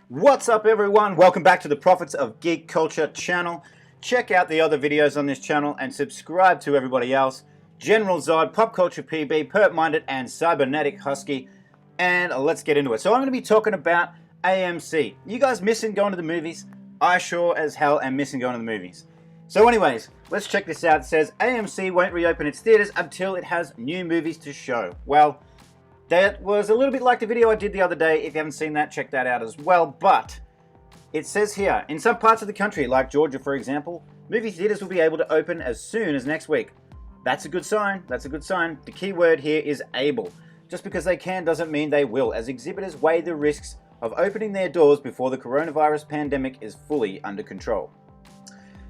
What's up, everyone? Welcome back to the Prophets of Geek Culture channel. Check out the other videos on this channel and subscribe to everybody else. General Zod, Pop Culture PB, Perp Minded, and Cybernetic Husky. And let's get into it. So I'm going to be talking about AMC. You guys missing going to the movies? I sure as hell am missing going to the movies. So anyways, let's check this out. It says AMC won't reopen its theaters until it has new movies to show. Well, that was a little bit like the video I did the other day. If you haven't seen that, check that out as well. But it says here, in some parts of the country, like Georgia for example, movie theaters will be able to open as soon as next week. That's a good sign. That's a good sign. The key word here is able. Just because they can doesn't mean they will, as exhibitors weigh the risks of opening their doors before the coronavirus pandemic is fully under control.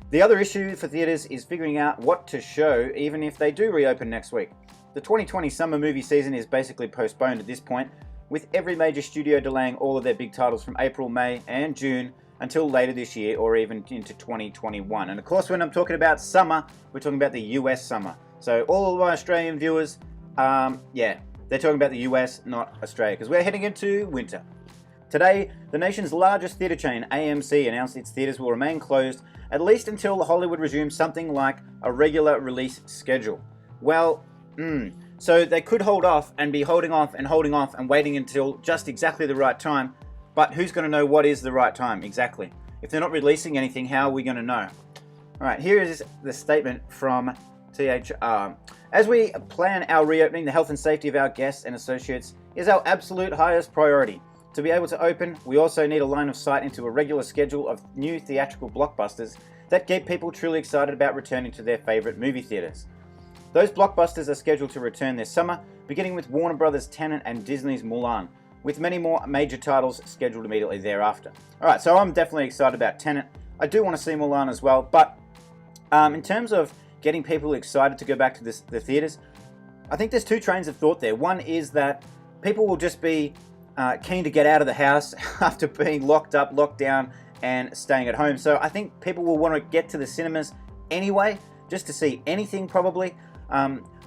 The other issue for theaters is figuring out what to show even if they do reopen next week. The 2020 summer movie season is basically postponed at this point, with every major studio delaying all of their big titles from April, May, and June until later this year or even into 2021. And of course, when I'm talking about summer, we're talking about the US summer. So all of my Australian viewers, they're talking about the US, not Australia, because we're heading into winter. Today, the nation's largest theatre chain, AMC, announced its theatres will remain closed at least until Hollywood resumes something like a regular release schedule. Well, so they could hold off and be holding off and waiting until just exactly the right time. But who's going to know what is the right time exactly? If they're not releasing anything, how are we going to know? Alright, here is the statement from THR. As we plan our reopening, the health and safety of our guests and associates is our absolute highest priority. To be able to open, we also need a line of sight into a regular schedule of new theatrical blockbusters that get people truly excited about returning to their favorite movie theaters. Those blockbusters are scheduled to return this summer, beginning with Warner Bros. Tenet and Disney's Mulan, with many more major titles scheduled immediately thereafter. Alright, so I'm definitely excited about Tenet. I do want to see Mulan as well, but in terms of getting people excited to go back to the theaters, I think there's two trains of thought there. One is that people will just be keen to get out of the house after being locked up, locked down, and staying at home. So I think people will want to get to the cinemas anyway, just to see anything probably.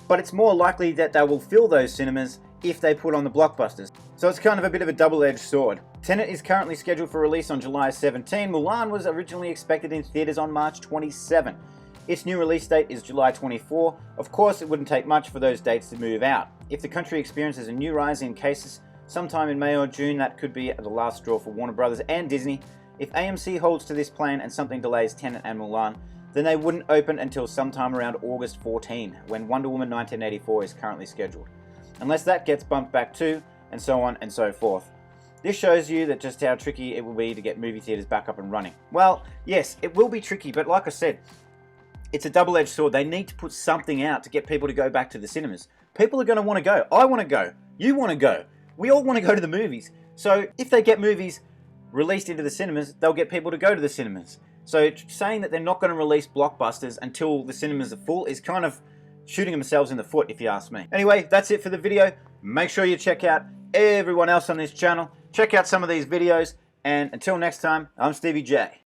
But it's more likely that they will fill those cinemas if they put on the blockbusters. So it's kind of a bit of a double-edged sword. Tenet is currently scheduled for release on July 17. Mulan was originally expected in theaters on March 27. Its new release date is July 24. Of course, it wouldn't take much for those dates to move out. If the country experiences a new rise in cases sometime in May or June, that could be the last straw for Warner Bros. And Disney. If AMC holds to this plan and something delays Tenet and Mulan, then they wouldn't open until sometime around August 14, when Wonder Woman 1984 is currently scheduled. Unless that gets bumped back too, and so on and so forth. This shows you that just how tricky it will be to get movie theaters back up and running. Well, yes, it will be tricky, but like I said, it's a double-edged sword. They need to put something out to get people to go back to the cinemas. People are going to want to go. I want to go. You want to go. We all want to go to the movies. So if they get movies released into the cinemas, they'll get people to go to the cinemas. So saying that they're not going to release blockbusters until the cinemas are full is kind of shooting themselves in the foot, if you ask me. Anyway, that's it for the video. Make sure you check out everyone else on this channel. Check out some of these videos. And until next time, I'm Stevie J.